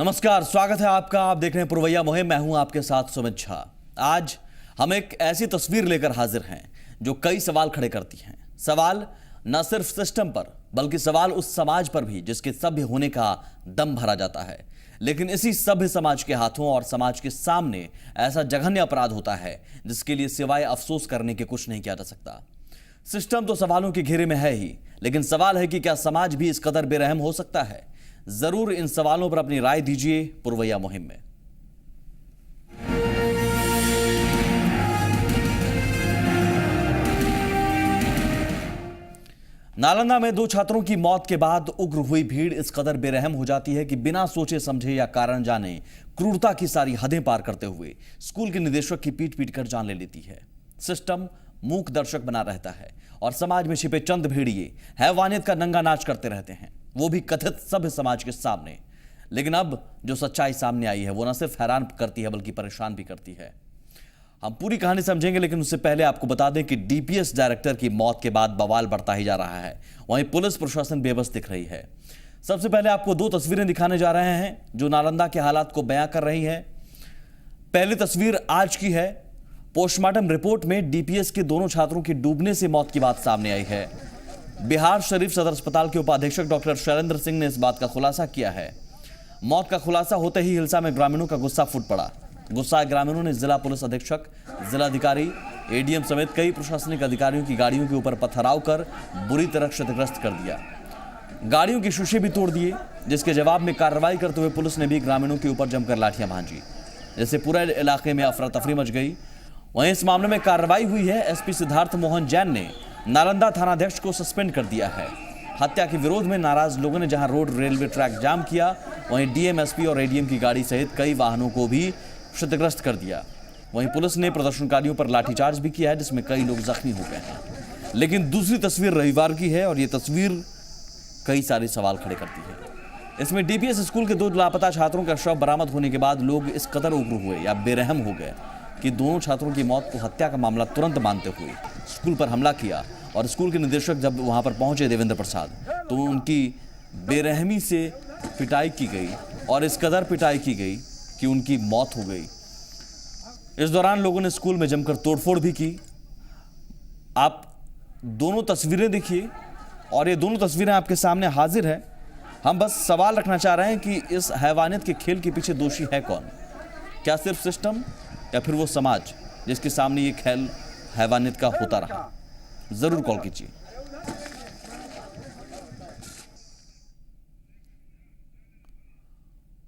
नमस्कार, स्वागत है आपका। आप देख रहे हैं पुरवैया मुहिम। मैं हूं आपके साथ सुमित झा। आज हम एक ऐसी तस्वीर लेकर हाजिर हैं जो कई सवाल खड़े करती हैं। सवाल न सिर्फ सिस्टम पर बल्कि सवाल उस समाज पर भी जिसके सभ्य होने का दम भरा जाता है। लेकिन इसी सभ्य समाज के हाथों और समाज के सामने ऐसा जघन्य अपराध होता है जिसके लिए सिवाय अफसोस करने के कुछ नहीं किया जा सकता। सिस्टम तो सवालों के घेरे में है ही, लेकिन सवाल है कि क्या समाज भी इस कदर बेरहम हो सकता है? जरूर इन सवालों पर अपनी राय दीजिए पुरवैया मुहिम में। नालंदा में 2 छात्रों की मौत के बाद उग्र हुई भीड़ इस कदर बेरहम हो जाती है कि बिना सोचे समझे या कारण जाने क्रूरता की सारी हदें पार करते हुए स्कूल के निदेशक की पीट पीट कर जान ले लेती है। सिस्टम मूक दर्शक बना रहता है और समाज में छिपे चंद भेड़िए हैवानियत का नंगा नाच करते रहते हैं, वो भी कथित सभ्य समाज के सामने। लेकिन अब जो सच्चाई सामने आई है वो न सिर्फ हैरान करती है बल्कि परेशान भी करती है। हम पूरी कहानी समझेंगे, लेकिन उससे पहले आपको बता दें कि डीपीएस डायरेक्टर की मौत के बाद बवाल बढ़ता ही जा रहा है, वहीं पुलिस प्रशासन बेबस दिख रही है। सबसे पहले आपको 2 तस्वीरें दिखाने जा रहे हैं जो नालंदा के हालात को बयां कर रही हैं। पहली तस्वीर आज की है। पोस्टमार्टम रिपोर्ट में डीपीएस के दोनों छात्रों की डूबने से मौत की बात सामने आई है। बिहार शरीफ सदर अस्पताल के उपाधीक्षक डॉक्टर शैलेंद्र सिंह ने इस बात का खुलासा किया है। मौत का खुलासा होते ही हिलसा में ग्रामीणों का गुस्सा फूट पड़ा। गुस्साए ग्रामीणों ने जिला पुलिस अधीक्षक, जिलाधिकारी, एडीएम समेत कई प्रशासनिक अधिकारियों की गाड़ियों के ऊपर पथराव कर बुरी तरह क्षतिग्रस्त कर दिया। गाड़ियों के शीशे भी तोड़ दिए, जिसके जवाब में कार्रवाई करते हुए पुलिस ने भी ग्रामीणों के ऊपर जमकर लाठियां भांजी, जिससे पूरे इलाके में अफरा तफरी मच गई। वहीं इस मामले में कार्रवाई हुई है। एसपी सिद्धार्थ मोहन जैन ने नालंदा थानाध्यक्ष को सस्पेंड कर दिया है। हत्या के विरोध में नाराज लोगों ने जहां रोड रेलवे ट्रैक जाम किया, वहीं डीएम, एसपी और एडीएम की गाड़ी सहित कई वाहनों को भी क्षतिग्रस्त कर दिया। वहीं पुलिस ने प्रदर्शनकारियों पर लाठीचार्ज भी किया है, जिसमें कई लोग जख्मी हो गए हैं। लेकिन दूसरी तस्वीर रविवार की है और ये तस्वीर कई सारे सवाल खड़े करती है। इसमें डीपीएस स्कूल के 2 लापता छात्रों का शव बरामद होने के बाद लोग इस कदर उग्र हुए या बेरहम हो गए कि दोनों छात्रों की मौत को हत्या का मामला तुरंत मानते हुए स्कूल पर हमला किया। और स्कूल के निदेशक जब वहां पर पहुंचे देवेंद्र प्रसाद, तो उनकी बेरहमी से पिटाई की गई और इस कदर पिटाई की गई कि उनकी मौत हो गई। इस दौरान लोगों ने स्कूल में जमकर तोड़फोड़ भी की। आप दोनों तस्वीरें देखिए और ये दोनों तस्वीरें आपके सामने हाजिर है। हम बस सवाल रखना चाह रहे हैं कि इस हैवानियत के खेल के पीछे दोषी है कौन? क्या सिर्फ सिस्टम या फिर वो समाज जिसके सामने ये खेल हैवानियत का होता रहा? जरूर कॉल कीजिए।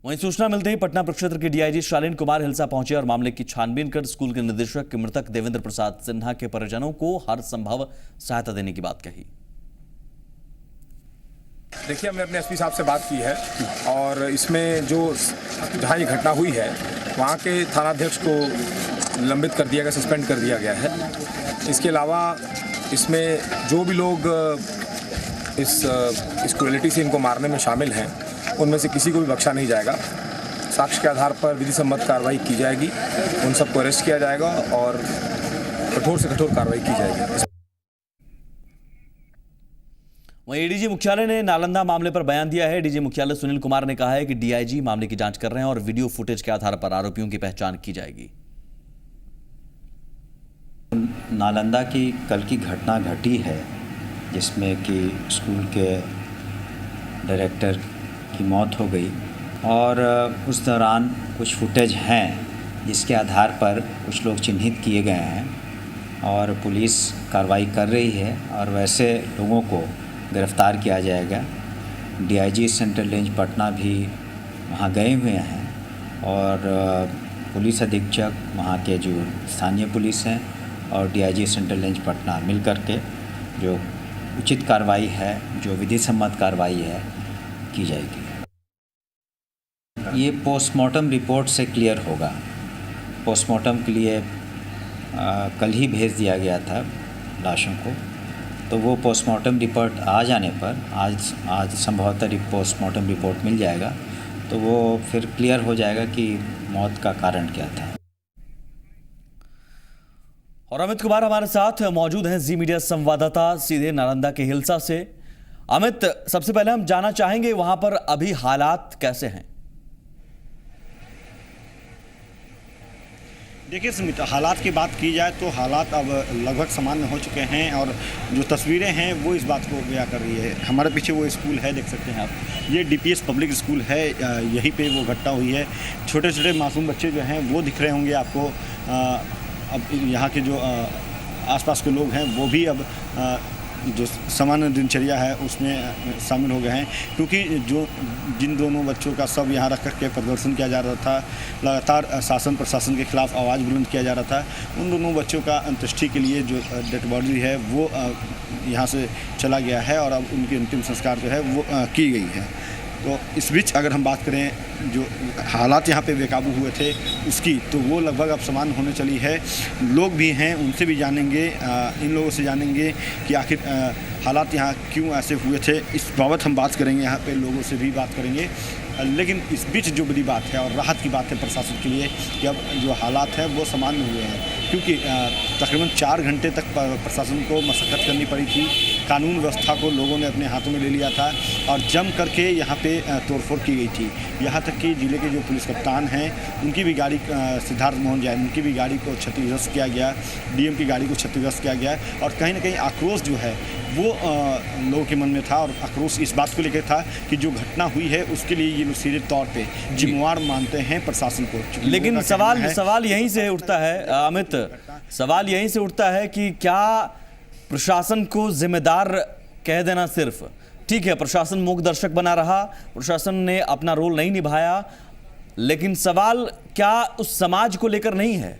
वहीं सूचना मिलते ही पटना प्रक्षेत्र के डीआईजी शालीन कुमार हिलसा पहुंचे और मामले की छानबीन कर स्कूल के निदेशक के मृतक देवेंद्र प्रसाद सिन्हा के परिजनों को हर संभव सहायता देने की बात कही। देखिए, हमने अपने एसपी साहब से बात की है और इसमें जो जहाँ ये घटना हुई है वहाँ के थानाध्यक्ष को निलंबित कर दिया गया, सस्पेंड कर दिया गया है। इसके अलावा इसमें जो भी लोग इस क्रूएलिटी से इनको मारने में शामिल हैं उनमें से किसी को भी बख्शा नहीं जाएगा। साक्ष्य के आधार पर विधि सम्मत कार्रवाई की जाएगी, उन सबको अरेस्ट किया जाएगा और कठोर से कठोर कार्रवाई की जाएगी। वहीं एडीजी मुख्यालय ने नालंदा मामले पर बयान दिया है। डीजी मुख्यालय सुनील कुमार ने कहा है कि डीआईजी मामले की जांच कर रहे हैं और वीडियो फुटेज के आधार पर आरोपियों की पहचान की जाएगी। नालंदा की कल की घटना घटी है जिसमें कि स्कूल के डायरेक्टर की मौत हो गई और उस दौरान कुछ फुटेज हैं जिसके आधार पर कुछ लोग चिन्हित किए गए हैं और पुलिस कार्रवाई कर रही है और वैसे लोगों को गिरफ्तार किया जाएगा। डीआईजी सेंट्रल रेंज पटना भी वहाँ गए हुए हैं और पुलिस अधीक्षक, वहाँ के जो स्थानीय पुलिस हैं और डीआईजी सेंट्रल रेंज पटना मिल कर के जो उचित कार्रवाई है, जो विधि सम्मत कार्रवाई है, की जाएगी। ये पोस्टमार्टम रिपोर्ट से क्लियर होगा। पोस्टमार्टम के लिए कल ही भेज दिया गया था लाशों को, तो वो पोस्टमार्टम रिपोर्ट आ जाने पर आज संभवतः पोस्टमार्टम रिपोर्ट मिल जाएगा, तो वो फिर क्लियर हो जाएगा कि मौत का कारण क्या था। और अमित कुमार हमारे साथ मौजूद हैं, जी मीडिया संवाददाता सीधे नालंदा के हिलसा से। अमित, सबसे पहले हम जानना चाहेंगे वहां पर अभी हालात कैसे हैं? देखिए सुमित, हालात की बात की जाए तो हालात अब लगभग सामान्य हो चुके हैं और जो तस्वीरें हैं वो इस बात को बयां कर रही है। हमारे पीछे वो स्कूल है, देख सकते हैं आप, ये डीपीएस पब्लिक स्कूल है, यहीं पे वो घटना हुई है। छोटे छोटे मासूम बच्चे जो हैं वो दिख रहे होंगे आपको। अब यहाँ के जो आसपास के लोग हैं वो भी अब जो सामान्य दिनचर्या है उसमें शामिल हो गए हैं, क्योंकि जो जिन दोनों बच्चों का सब यहाँ रख करके प्रदर्शन किया जा रहा था, लगातार शासन प्रशासन के खिलाफ आवाज़ बुलंद किया जा रहा था, उन दोनों बच्चों का अंत्येष्टि के लिए जो डेड बॉडी है वो यहाँ से चला गया है और अब उनकी अंतिम संस्कार जो है वो की गई है। तो इस बीच अगर हम बात करें जो हालात यहाँ पे बेकाबू हुए थे उसकी, तो वो लगभग अब सामान्य होने चली है। लोग भी हैं, उनसे भी जानेंगे, इन लोगों से जानेंगे कि आखिर हालात यहाँ क्यों ऐसे हुए थे। इस बाबत हम बात करेंगे, यहाँ पे लोगों से भी बात करेंगे। लेकिन इस बीच जो बड़ी बात है और राहत की बात है प्रशासन के लिए कि अब जो हालात हैं वो सामान्य हुए हैं, क्योंकि तकरीबन 4 घंटे तक प्रशासन को मशक्क़त करनी पड़ी थी। कानून व्यवस्था को लोगों ने अपने हाथों में ले लिया था और जम करके यहाँ पे तोड़फोड़ की गई थी। यहाँ तक कि ज़िले के जो पुलिस कप्तान हैं उनकी भी गाड़ी, सिद्धार्थ मोहन जैन, उनकी भी गाड़ी को क्षतिग्रस्त किया गया, डीएम की गाड़ी को क्षतिग्रस्त किया गया और कहीं ना कहीं आक्रोश जो है वो लोगों के मन में था और आक्रोश इस बात को लेकर था कि जो घटना हुई है उसके लिए ये लोग सीधे तौर पे जिम्मेवार मानते हैं प्रशासन को। लेकिन सवाल यहीं से उठता है अमित, सवाल यहीं से उठता है कि क्या प्रशासन को जिम्मेदार कह देना सिर्फ ठीक है, प्रशासन मूक दर्शक बना रहा, प्रशासन ने अपना रोल नहीं निभाया, लेकिन सवाल क्या उस समाज को लेकर नहीं है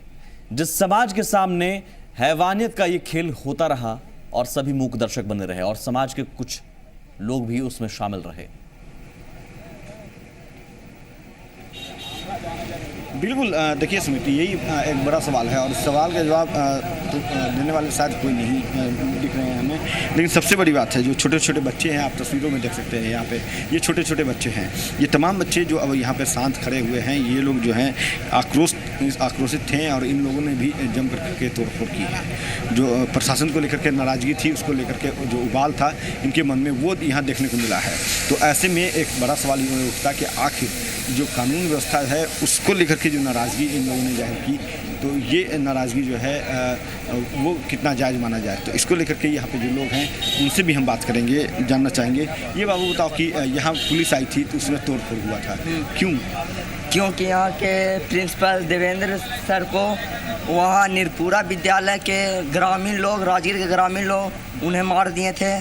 जिस समाज के सामने हैवानियत का ये खेल होता रहा और सभी मूक दर्शक बने रहे और समाज के कुछ लोग भी उसमें शामिल रहे। बिल्कुल, देखिए समिति, यही एक बड़ा सवाल है और इस सवाल का जवाब देने वाले शायद कोई नहीं दिख रहे हैं हमें। लेकिन सबसे बड़ी बात है जो छोटे छोटे बच्चे हैं, आप तस्वीरों में देख सकते हैं यहाँ पे, ये छोटे छोटे बच्चे हैं, ये तमाम बच्चे जो अब यहाँ पे शांत खड़े हुए हैं, ये लोग जो हैं आक्रोशित थे और इन लोगों ने भी जम करके तोड़फोड़ की है। जो प्रशासन को लेकर के नाराज़गी थी, उसको लेकर के जो उबाल था इनके मन में, वो यहाँ देखने को मिला है। तो ऐसे में एक बड़ा सवाल ये उठता कि आखिर जो कानून व्यवस्था है उसको लेकर के जो नाराज़गी इन लोगों ने जाहिर की, तो ये नाराज़गी जो है वो कितना जायज़ माना जाए। तो इसको लेकर के यहाँ पे जो लोग हैं उनसे भी हम बात करेंगे, जानना चाहेंगे। ये बाबू बताओ कि यहाँ पुलिस आई थी तो उसमें तोड़फोड़ हुआ था, क्यों? क्योंकि यहाँ के प्रिंसिपल देवेंद्र सर को वहाँ निरपुरा विद्यालय के ग्रामीण लोग, राजगीर के ग्रामीण लोग उन्हें मार दिए थे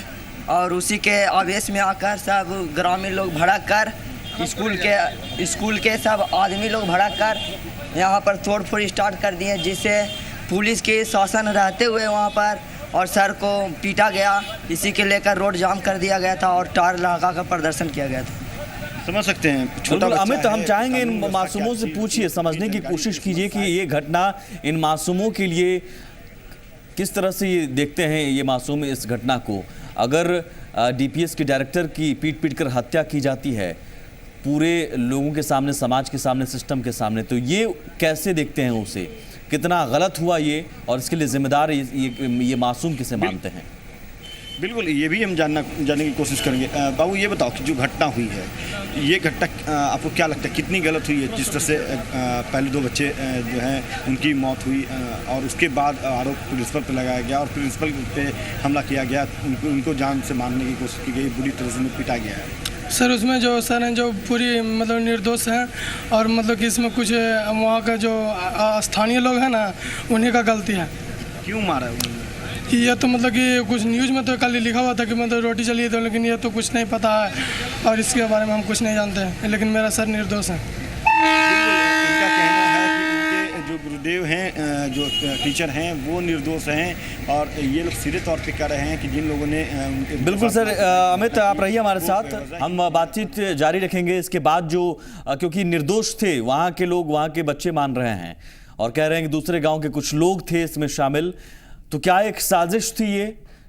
और उसी के आवेश में आकर सब ग्रामीण लोग भड़क कर स्कूल के सब आदमी लोग भड़क कर यहाँ पर तोड़फोड़ स्टार्ट कर दिए, जिससे पुलिस के शासन रहते हुए वहाँ पर और सर को पीटा गया। इसी के लेकर रोड जाम कर दिया गया था और टायर लगा कर प्रदर्शन किया गया था। समझ सकते हैं छोटा अमित, हम चाहेंगे इन मासूमों से पूछिए, समझने की कोशिश कीजिए कि ये घटना इन मासूमों के लिए किस तरह से ये देखते हैं ये मासूम इस घटना को। अगर डीपीएस के डायरेक्टर की पीट कर हत्या की जाती है पूरे लोगों के सामने, समाज के सामने, सिस्टम के सामने, तो ये कैसे देखते हैं उसे, कितना गलत हुआ ये और इसके लिए जिम्मेदार ये मासूम किसे मानते हैं? बिल्कुल, ये भी हम जानने की कोशिश करेंगे। बाबू ये बताओ कि जो घटना हुई है, ये घटना आपको क्या लगता है कितनी गलत हुई है? जिस तरह से पहले 2 बच्चे जो हैं उनकी मौत हुई और उसके बाद आरोप प्रिंसिपल पे लगाया गया और प्रिंसिपल पे हमला किया गया, उनको जान से मारने की कोशिश की गई, बुरी तरह से उन्हें पीटा गया है। सर उसमें जो सर हैं जो पूरी मतलब निर्दोष हैं और मतलब कि इसमें कुछ वहाँ का जो स्थानीय लोग हैं ना उन्हीं का गलती है। क्यों मारा है? ये तो मतलब कि कुछ न्यूज़ में तो कल लिखा हुआ था कि मतलब रोटी चली तो, लेकिन ये तो कुछ नहीं पता है और इसके बारे में हम कुछ नहीं जानते हैं, लेकिन मेरा सर निर्दोष है। इनका कहना है कि उनके जो गुरुदेव हैं, जो टीचर हैं, वो निर्दोष हैं और ये लोग सीधे तौर पे कह रहे हैं कि जिन लोगों ने बिल्कुल सर। अमित, आप रहिए हमारे साथ, हम बातचीत जारी रखेंगे इसके बाद। जो क्योंकि निर्दोष थे वहाँ के लोग, वहाँ के बच्चे मान रहे हैं और कह रहे हैं कि दूसरे गाँव के कुछ लोग थे इसमें शामिल, तो क्या एक साजिश थी ये?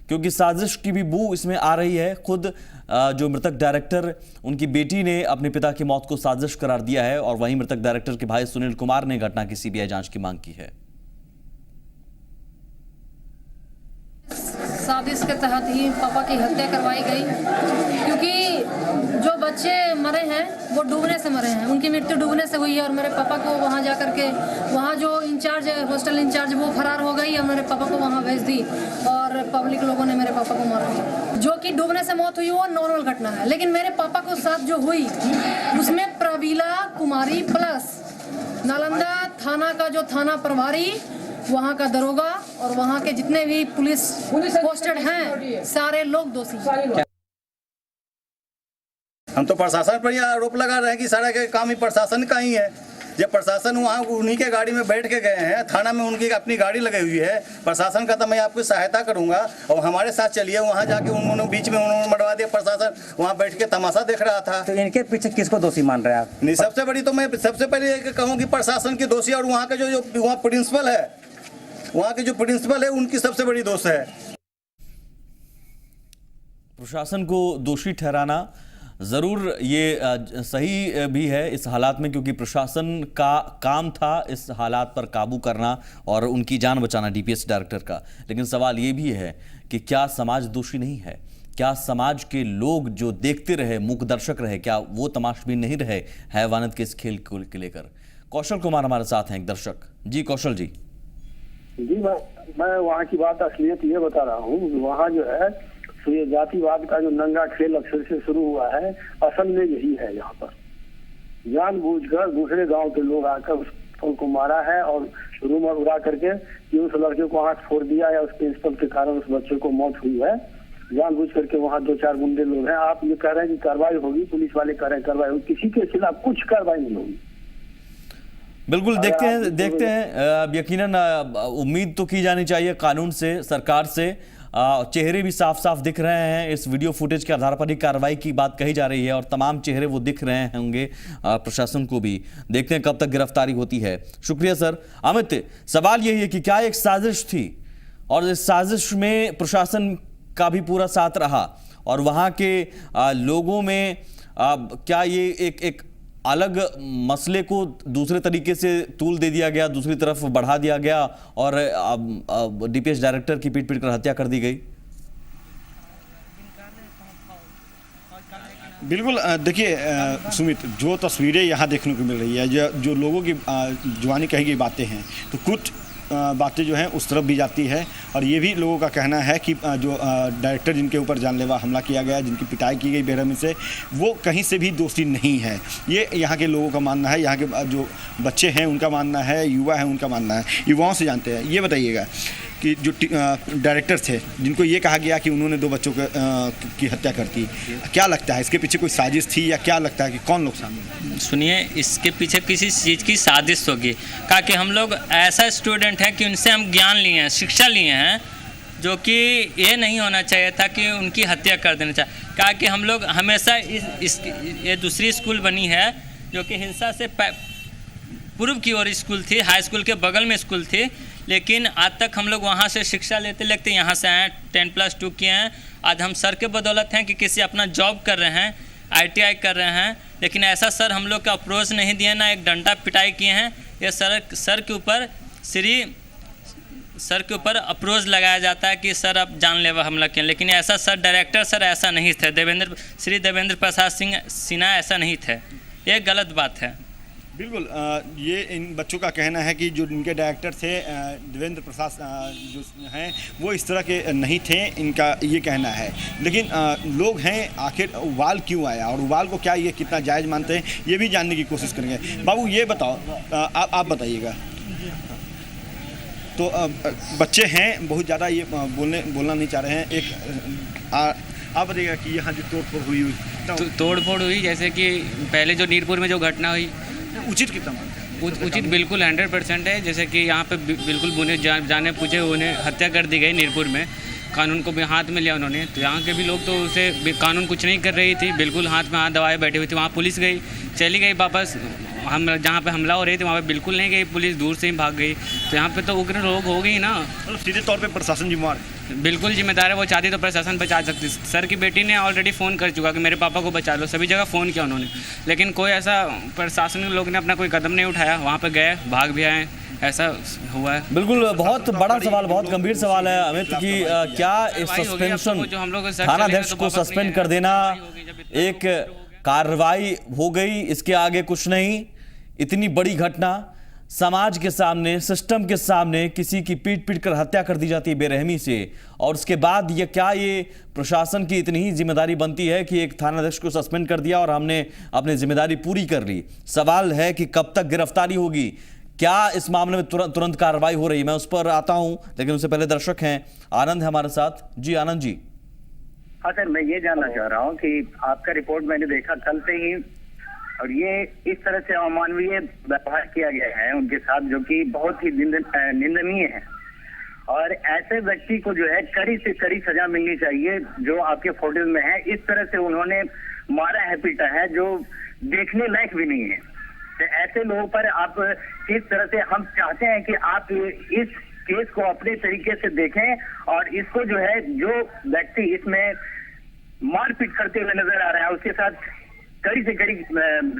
क्योंकि साजिश की भी बू इसमें आ रही है। खुद जो मृतक डायरेक्टर, उनकी बेटी ने अपने पिता की मौत को साजिश करार दिया है और वहीं मृतक डायरेक्टर के भाई सुनील कुमार ने घटना की सीबीआई जांच की मांग की है। साजिश के तहत ही पापा की हत्या करवाई गई, क्योंकि जो बच्चे मरे हैं वो डूबने से मरे हैं, उनकी मृत्यु डूबने से हुई है और मेरे पापा को वहाँ जा करके वहाँ जो इंचार्ज है, हॉस्टल इंचार्ज, वो फरार हो गई और मेरे पापा को वहाँ भेज दी और पब्लिक लोगों ने मेरे पापा को मार दिया। जो कि डूबने से मौत हुई वो नॉर्मल घटना है, लेकिन मेरे पापा को साथ जो हुई उसमें प्रवीला कुमारी प्लस नालंदा थाना का जो थाना प्रभारी, वहाँ का दरोगा और वहाँ के जितने भी पुलिस पोस्टेड हैं, सारे लोग दोषी। हम तो प्रशासन पर ही आरोप लगा रहे हैं कि सारा के काम ही प्रशासन का ही है। जब प्रशासन वहाँ उन्हीं के गाड़ी में बैठ के गए हैं, थाना में उनकी अपनी गाड़ी लगी हुई है, प्रशासन का तो मैं आपकी सहायता करूंगा और हमारे साथ चलिए। वहाँ जाके उन्होंने बीच में उन्होंने मरवा दिया, प्रशासन वहाँ बैठ के तमाशा देख रहा था। तो इनके पीछे किसको दोषी मान रहे हैं आप? नहीं, सबसे बड़ी तो मैं सबसे पहले ये कहूँ कि प्रशासन की दोषी, और वहाँ के जो वहाँ प्रिंसिपल है, वहाँ के जो प्रिंसिपल है उनकी सबसे बड़ी दोष है। प्रशासन को दोषी ठहराना ज़रूर ये सही भी है इस हालात में, क्योंकि प्रशासन का काम था इस हालात पर काबू करना और उनकी जान बचाना, डीपीएस डायरेक्टर का। लेकिन सवाल ये भी है कि क्या समाज दोषी नहीं है? क्या समाज के लोग जो देखते रहे, मूक दर्शक रहे, क्या वो तमाशबीन नहीं रहे हैवानियत के इस खेल को लेकर? कौशल कुमार हमारे साथ हैं, एक दर्शक। जी कौशल जी। जी मैं वहाँ की बात असलियत ये बता रहा हूँ। वहाँ जो है तो ये जातिवाद का जो नंगा खेल अक्सर से शुरू हुआ है, असल में यही है। यहाँ पर जानबूझकर दूसरे गांव के लोग आकर उसको मारा है और रूमर उड़ा करके कि उस लड़के को हाथ फोड़ दिया या उस प्रिंसिपल के कारण उस बच्चे को मौत हुई है। जानबूझ करके वहाँ 2-4 गुंडे लोग हैं। आप ये कह रहे हैं कि कार्रवाई होगी, पुलिस वाले कह रहे हैं कार्रवाई होगी, किसी के खिलाफ कुछ कार्रवाई नहीं होगी। बिल्कुल, देखते हैं यकीनन उम्मीद तो की जानी चाहिए कानून से, सरकार से। चेहरे भी साफ साफ दिख रहे हैं, इस वीडियो फुटेज के आधार पर ही कार्रवाई की बात कही जा रही है और तमाम चेहरे वो दिख रहे होंगे प्रशासन को भी। देखते हैं कब तक गिरफ्तारी होती है। शुक्रिया सर। अमित, सवाल यही है कि क्या एक साजिश थी और इस साजिश में प्रशासन का भी पूरा साथ रहा और वहाँ के लोगों में क्या ये एक अलग मसले को दूसरे तरीके से तूल दे दिया गया, दूसरी तरफ बढ़ा दिया गया और डीपीएस डायरेक्टर की पीट कर हत्या कर दी गई? बिल्कुल, देखिए सुमित, जो तस्वीरें यहाँ देखने को मिल रही है, जो लोगों की जुबानी कही गई बातें हैं, तो कुछ बातें जो हैं उस तरफ भी जाती है और ये भी लोगों का कहना है कि जो डायरेक्टर जिनके ऊपर जानलेवा हमला किया गया, जिनकी पिटाई की गई बेरहमी से, वो कहीं से भी दोषी नहीं है। ये यहाँ के लोगों का मानना है, यहाँ के जो बच्चे हैं उनका मानना है, युवा है उनका मानना है, युवाओं से जानते हैं। ये बताइएगा कि जो डायरेक्टर थे जिनको ये कहा गया कि उन्होंने 2 बच्चों की हत्या कर दी, क्या लगता है इसके पीछे कोई साजिश थी या क्या लगता है कि कौन लोग शामिल? सुनिए, इसके पीछे किसी चीज़ की साजिश होगी। कहा कि हम लोग ऐसा स्टूडेंट हैं कि उनसे हम ज्ञान लिए हैं, शिक्षा लिए हैं, जो कि ये नहीं होना चाहिए था कि उनकी हत्या कर देना चाहिए। कहा कि हम लोग हमेशा ये दूसरी स्कूल बनी है जो कि हिंसा से पूर्व की ओर स्कूल थी, हाई स्कूल के बगल में स्कूल थी, लेकिन आज तक हम लोग वहाँ से शिक्षा लेते यहाँ से आए, 10+2 किए हैं। आज हम सर के बदौलत हैं कि किसी अपना जॉब कर रहे हैं, ITI कर रहे हैं, लेकिन ऐसा सर हम लोग का अप्रोच नहीं दिए, ना एक डंडा पिटाई किए हैं। ये सर के ऊपर अप्रोच लगाया जाता है कि सर अब जानलेवा हमला किए, लेकिन ऐसा सर डायरेक्टर सर ऐसा नहीं थे, श्री देवेंद्र प्रसाद सिन्हा ऐसा नहीं थे। ये गलत बात है। बिल्कुल, ये इन बच्चों का कहना है कि जो इनके डायरेक्टर थे देवेंद्र प्रसाद जो हैं वो इस तरह के नहीं थे, इनका ये कहना है। लेकिन लोग हैं, आखिर उबाल क्यों आया और उबाल को क्या ये कितना जायज़ मानते हैं, ये भी जानने की कोशिश करेंगे। बाबू ये बताओ, आप बताइएगा। तो बच्चे हैं बहुत ज़्यादा ये बोलना नहीं चाह रहे हैं। आप बताइएगा कि यहाँ जो तोड़फोड़ हुई तोड़फोड़ हुई, जैसे कि पहले जो नीरपुर में जो घटना हुई, उचित कितना मानते हैं? उचित बिल्कुल 100% है। जैसे कि यहाँ पे बिल्कुल बुने जाने पूछे उन्हें हत्या कर दी गई नीरपुर में, कानून को भी हाथ में लिया उन्होंने। तो यहाँ के भी लोग तो उसे कानून कुछ नहीं कर रही थी, बिल्कुल हाथ में हाथ दबाए बैठी हुई थी। वहाँ पुलिस गई, चली गई वापस। हम जहाँ पे हमला हो रही थी वहाँ पे बिल्कुल नहीं गई पुलिस, दूर से ही भाग गई। तो यहाँ पे तो उग्र रोग हो गई ना। मतलब सीधे तौर पे प्रशासन जिम्मेदार, बिल्कुल जिम्मेदार है। वो चाहती तो प्रशासन बचा सकती। सर की बेटी ने ऑलरेडी फ़ोन कर चुका कि मेरे पापा को बचा लो, सभी जगह फ़ोन किया उन्होंने, लेकिन कोई ऐसा प्रशासन के लोग ने अपना कोई कदम नहीं उठाया। वहाँ पर गए, भाग भी आए, ऐसा हुआ है। बिल्कुल, बहुत बड़ा सवाल, बहुत गंभीर सवाल है अमित कि क्या इस सस्पेंशन, थानाध्यक्ष को सस्पेंड कर देना, एक कार्रवाई हो गई, इसके आगे कुछ नहीं। इतनी बड़ी घटना समाज के सामने, सिस्टम के सामने किसी की पीट पीट कर हत्या कर दी जाती है बेरहमी से, और उसके बाद ये प्रशासन की इतनी ही जिम्मेदारी बनती है कि एक थानाध्यक्ष को सस्पेंड कर दिया और हमने अपनी जिम्मेदारी पूरी कर ली। सवाल है कि कब तक गिरफ्तारी होगी, क्या इस मामले में तुरंत कार्रवाई हो रही है? मैं उस पर आता हूं, लेकिन उससे पहले दर्शक हैं, आनंद है हमारे साथ। जी आनंद जी। हाँ सर, मैं ये जानना चाह रहा हूँ कि आपका रिपोर्ट मैंने देखा कल से ही, और ये इस तरह से अमानवीय व्यवहार किया गया है उनके साथ, जो कि बहुत ही निंदनीय है। और ऐसे व्यक्ति को जो है कड़ी से कड़ी सजा मिलनी चाहिए, जो आपके फोटोज में है। इस तरह से उन्होंने मारा है, पीटा है, जो देखने लायक भी नहीं है। तो ऐसे लोगों पर आप किस तरह से, हम चाहते हैं कि आप इस केस को अपने तरीके से देखें, और इसको जो है, जो व्यक्ति इसमें मारपीट करते हुए नजर आ रहा है, उसके साथ कड़ी से कड़ी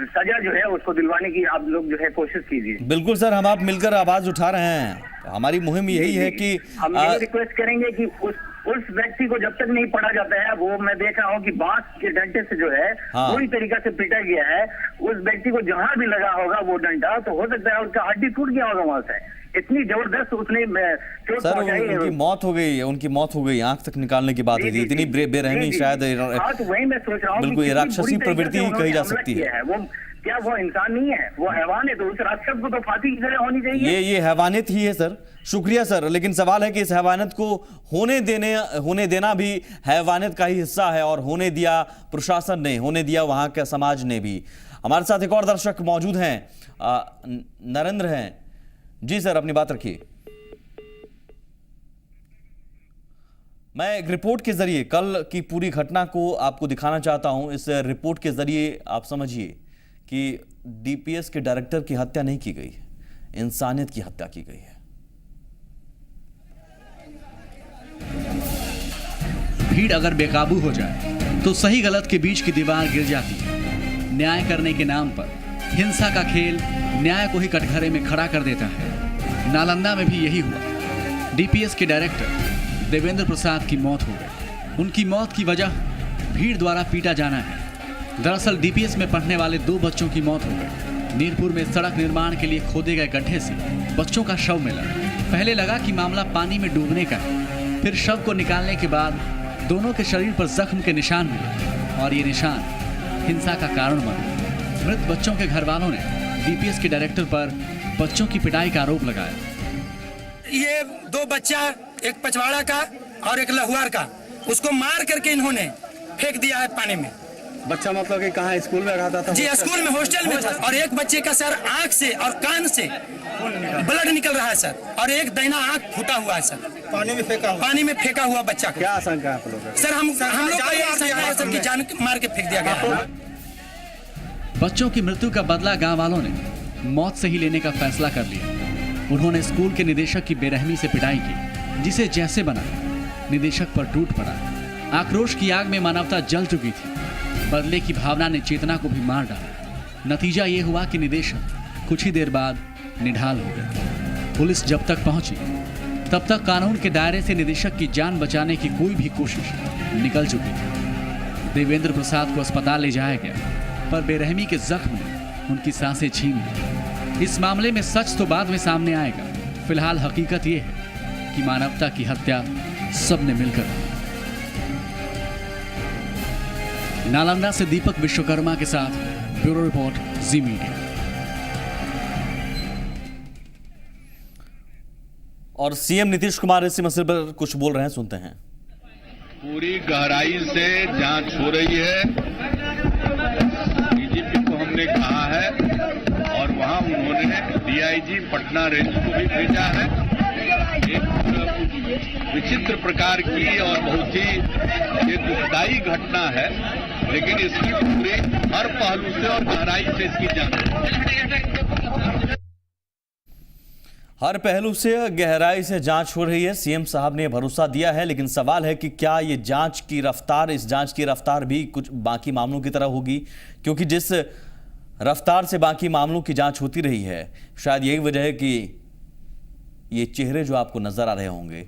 सजा जो है उसको दिलवाने की आप लोग जो है कोशिश कीजिए। बिल्कुल सर, हम आप मिलकर आवाज उठा रहे हैं। हमारी मुहिम यही है कि हम ये रिक्वेस्ट करेंगे कि उस व्यक्ति को जब तक नहीं पढ़ा जाता है, वो मैं देख रहा हूँ कि बांस के डंडे से जो है पूरी तरीका से पीटा गया है। उस व्यक्ति को जहां भी लगा होगा वो डंडा, तो हो सकता है उसका हड्डी टूट गया होगा वहां से, इतनी जबरदस्त उसने चोट पहुंचाई है। उनकी मौत हो गई, उनकी मौत हो गई, आंख तक निकालने की बात हुई। इतनी बेरहमी शायद वही मैं सोच रहा हूँ, बिल्कुल राक्षसी प्रवृत्ति ही कही जा सकती है। वो क्या वो इंसान नहीं है, वो हैवान है, तो उस राक्षस को तो फांसी की सजा होनी चाहिए। ये हैवानियत ही है सर। शुक्रिया सर, लेकिन सवाल है कि इस हैवानियत को होने देना भी हैवानियत का ही हिस्सा है, और होने दिया प्रशासन ने, होने दिया वहां के समाज ने भी। हमारे साथ एक और दर्शक मौजूद हैं, नरेंद्र हैं। जी सर, अपनी बात रखिए। मैं एक रिपोर्ट के जरिए कल की पूरी घटना को आपको दिखाना चाहता हूं। इस रिपोर्ट के जरिए आप समझिए कि डीपीएस के डायरेक्टर की हत्या नहीं की गई, इंसानियत की हत्या की गई है। भीड़ अगर बेकाबू हो जाए तो सही गलत के बीच की दीवार गिर जाती है। न्याय करने के नाम पर हिंसा का खेल न्याय को ही कटघरे में खड़ा कर देता है। नालंदा में भी यही हुआ। डीपीएस के डायरेक्टर देवेंद्र प्रसाद की मौत हो गई। उनकी मौत की वजह भीड़ द्वारा पीटा जाना है। दरअसल डीपीएस में पढ़ने वाले 2 बच्चों की मौत हो गई। नीरपुर में सड़क निर्माण के लिए खोदे गए गड्ढे से बच्चों का शव मिला। पहले लगा कि मामला पानी में डूबने का है, फिर शव को निकालने के बाद दोनों के शरीर पर जख्म के निशान मिले, और ये निशान हिंसा का कारण बने। मृत बच्चों के घर वालों ने डीपीएस के डायरेक्टर पर बच्चों की पिटाई का आरोप लगाया। ये 2 बच्चा, एक पचवाड़ा का और एक लहुआर का, उसको मार करके इन्होंने फेंक दिया है पानी में। बच्चा मतलब कि कहाँ, स्कूल में रहता था? जी, स्कूल में, हॉस्टल में था। और एक बच्चे का सर आंख से और कान से ब्लड निकल रहा है सर, और एक दाहिना आंख फूटा हुआ है सर। पानी में फेंका हुआ बच्चा का क्या आशंका है आप लोग? सर हम लोग का ये आशंका है सर कि जान मार के फेंक दिया गया। बच्चों की मृत्यु का बदला गांव वालों ने मौत से ही लेने का फैसला कर लिया। उन्होंने स्कूल के निदेशक की बेरहमी से पिटाई की, जिसे जैसे बना निदेशक पर टूट पड़ा। आक्रोश की आग में मानवता जल चुकी थी। बदले की भावना ने चेतना को भी मार डाला। नतीजा ये हुआ कि निदेशक कुछ ही देर बाद निढाल हो गए। पुलिस जब तक पहुंची तब तक कानून के दायरे से निदेशक की जान बचाने की कोई भी कोशिश निकल चुकी थी। देवेंद्र प्रसाद को अस्पताल ले जाया गया, पर बेरहमी के जख्म ने उनकी सांसें छीन ली। इस मामले में सच तो बाद में सामने आएगा। फिलहाल हकीकत यह है कि मानवता की हत्या सबने मिलकर की। नालंदा से दीपक विश्वकर्मा के साथ ब्यूरो रिपोर्ट, जी मीडिया। और सीएम नीतीश कुमार इस मसले पर कुछ बोल रहे हैं, सुनते हैं। पूरी गहराई से जांच हो रही है। डीजीपी को हमने कहा है, और वहां उन्होंने डीआईजी पटना रेंज को भी भेजा है। एक विचित्र प्रकार की और बहुत ही ये दुखदायी घटना है, लेकिन इसकी पूरे हर पहलू से और गहराई से इसकी जांच, हर पहलू से गहराई से जांच हो रही है। सीएम साहब ने भरोसा दिया है, लेकिन सवाल है कि क्या ये जांच की रफ्तार, इस जांच की रफ्तार भी कुछ बाकी मामलों की तरह होगी? क्योंकि जिस रफ्तार से बाकी मामलों की जांच होती रही है, शायद यही वजह है कि ये चेहरे जो आपको नजर आ रहे होंगे,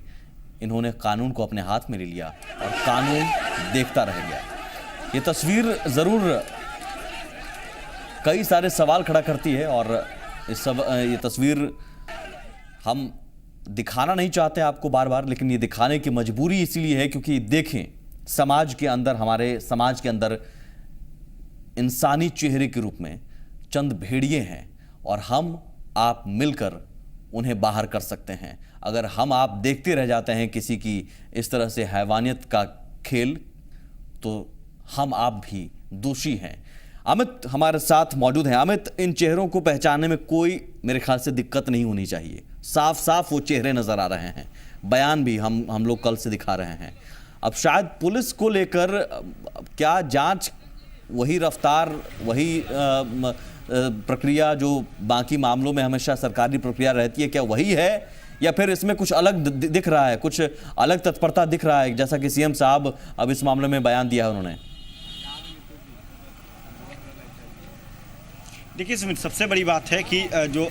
इन्होंने कानून को अपने हाथ में ले लिया और कानून देखता रह गया। ये तस्वीर जरूर कई सारे सवाल खड़ा करती है, और ये तस्वीर हम दिखाना नहीं चाहते आपको बार बार, लेकिन ये दिखाने की मजबूरी इसीलिए है क्योंकि देखें समाज के अंदर, हमारे समाज के अंदर इंसानी चेहरे के रूप में चंद भेड़िए हैं और हम आप मिलकर उन्हें बाहर कर सकते हैं। अगर हम आप देखते रह जाते हैं किसी की इस तरह से हैवानियत का खेल, तो हम आप भी दोषी हैं। अमित हमारे साथ मौजूद हैं। अमित, इन चेहरों को पहचानने में कोई मेरे ख्याल से दिक्कत नहीं होनी चाहिए। साफ साफ वो चेहरे नजर आ रहे हैं, बयान भी हम लोग कल से दिखा रहे हैं। अब शायद पुलिस को लेकर क्या जांच वही रफ्तार, वही प्रक्रिया जो बाकी मामलों में हमेशा सरकारी प्रक्रिया रहती है, क्या वही है या फिर इसमें कुछ अलग दिख रहा है, कुछ अलग तत्परता दिख रहा है, जैसा कि सीएम साहब अब इस मामले में बयान दिया है उन्होंने? देखिए सुमित, सबसे बड़ी बात है कि जो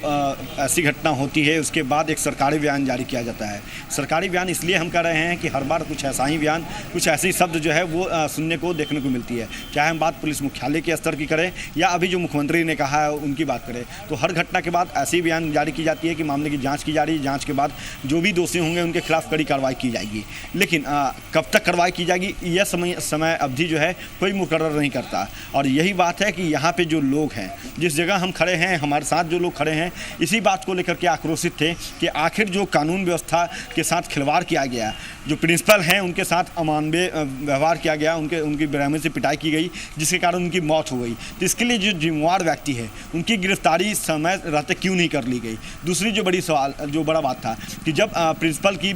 ऐसी घटना होती है उसके बाद एक सरकारी बयान जारी किया जाता है। सरकारी बयान इसलिए हम कर रहे हैं कि हर बार कुछ ऐसा ही बयान, कुछ ऐसी शब्द जो है वो सुनने को देखने को मिलती है। चाहे हम बात पुलिस मुख्यालय के स्तर की करें या अभी जो मुख्यमंत्री ने कहा है उनकी बात करें, तो हर घटना के बाद ऐसी बयान जारी की जाती है कि मामले की जाँच की जा रही है, जाँच के बाद जो भी दोषी होंगे उनके खिलाफ कड़ी कार्रवाई की जाएगी। लेकिन कब तक कार्रवाई की जाएगी यह समय अवधि जो है कोई मुकर्रर नहीं करता। और यही बात है कि यहाँ पर जो लोग हैं, जिस जगह हम खड़े हैं, हमारे साथ जो लोग खड़े हैं, इसी बात को लेकर के आक्रोशित थे कि आखिर जो कानून व्यवस्था के साथ खिलवाड़ किया गया, जो प्रिंसिपल हैं उनके साथ अमानवीय व्यवहार किया गया, उनकी बेरहमी से पिटाई की गई जिसके कारण उनकी मौत हो गई। तो इसके लिए जो जिम्मेवार व्यक्ति है उनकी गिरफ्तारी समय रहते क्यों नहीं कर ली गई। दूसरी जो बड़ा बात था कि जब प्रिंसिपल की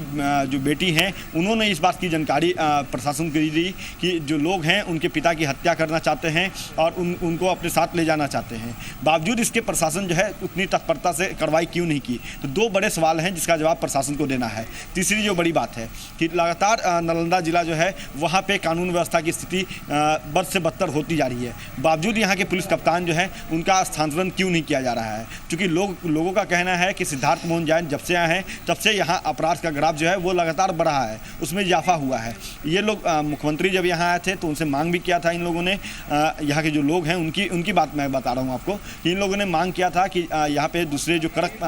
जो बेटी हैं उन्होंने इस बात की जानकारी प्रशासन को दी कि जो लोग हैं उनके पिता की हत्या करना चाहते हैं और उनको अपने साथ ले जाना चाहते हैं, बावजूद इसके प्रशासन जो है उतनी तत्परता से कार्रवाई क्यों नहीं की। तो दो बड़े सवाल हैं जिसका जवाब प्रशासन को देना है। तीसरी जो बड़ी बात है कि लगातार नालंदा जिला जो है वहाँ पे कानून व्यवस्था की स्थिति बद से बदतर होती जा रही है, बावजूद यहाँ के पुलिस कप्तान जो है उनका स्थानांतरण क्यों नहीं किया जा रहा है। क्योंकि लोगों का कहना है कि सिद्धार्थ मोहन जैन जब से आए हैं तब से यहाँ अपराध का ग्राफ जो है वो लगातार बढ़ा है, उसमें इजाफा हुआ है। ये लोग मुख्यमंत्री जब यहाँ आए थे तो उनसे मांग भी किया था इन लोगों ने, यहाँ के जो लोग हैं उनकी बात मैं बता रहा हूँ आपको कि इन लोगों ने मांग किया था कि यहाँ पे दूसरे जो कड़क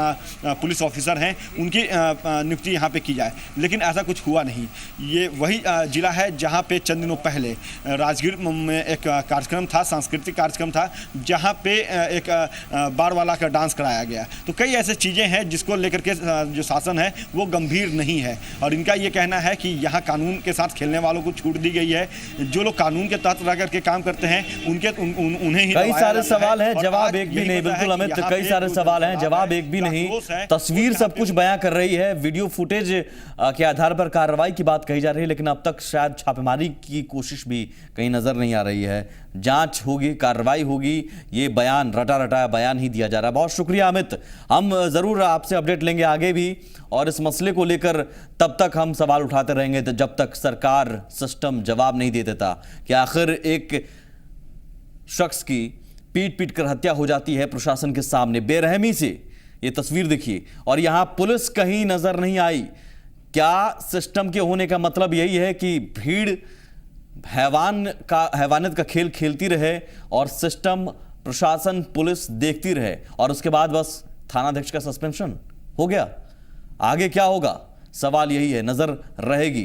पुलिस ऑफिसर हैं उनकी नियुक्ति यहाँ पे की जाए, लेकिन ऐसा कुछ हुआ नहीं। ये वही जिला है जहाँ पे चंद दिनों पहले राजगीर में एक कार्यक्रम था, सांस्कृतिक कार्यक्रम था, जहाँ पे एक बार वाला का डांस कराया गया। तो कई ऐसे चीज़ें हैं जिसको लेकर के जो शासन है वो गंभीर नहीं है और इनका ये कहना है कि यहाँ कानून के साथ खेलने वालों को छूट दी गई है। जो लोग कानून के तहत रह करके काम करते हैं उन्हें ही कई सारे सवाल हैं, जवाब एक भी नहीं। बिल्कुल अमित, कई सारे सवाल हैं, जवाब एक भी नहीं। तस्वीर सब कुछ बयां कर रही है, वीडियो फुटेज के आधार पर कार्रवाई की बात कही जा रही है, लेकिन अब तक शायद छापेमारी की कोशिश भी कहीं नजर नहीं आ रही है। जांच होगी, कार्रवाई होगी, ये बयान रटा रटाया बयान ही दिया जा रहा है। बहुत शुक्रिया अमित, हम जरूर आपसे अपडेट लेंगे आगे भी और इस मसले को लेकर तब तक हम सवाल उठाते रहेंगे जब तक सरकार, सिस्टम जवाब नहीं दे देता कि आखिर एक शख्स की पीट कर हत्या हो जाती है प्रशासन के सामने बेरहमी से। ये तस्वीर देखिए और यहां पुलिस कहीं नजर नहीं आई। क्या सिस्टम के होने का मतलब यही है कि भीड़ हैवानियत का खेल खेलती रहे और सिस्टम, प्रशासन, पुलिस देखती रहे और उसके बाद बस थानाध्यक्ष का सस्पेंशन हो गया? आगे क्या होगा, सवाल यही है, नजर रहेगी।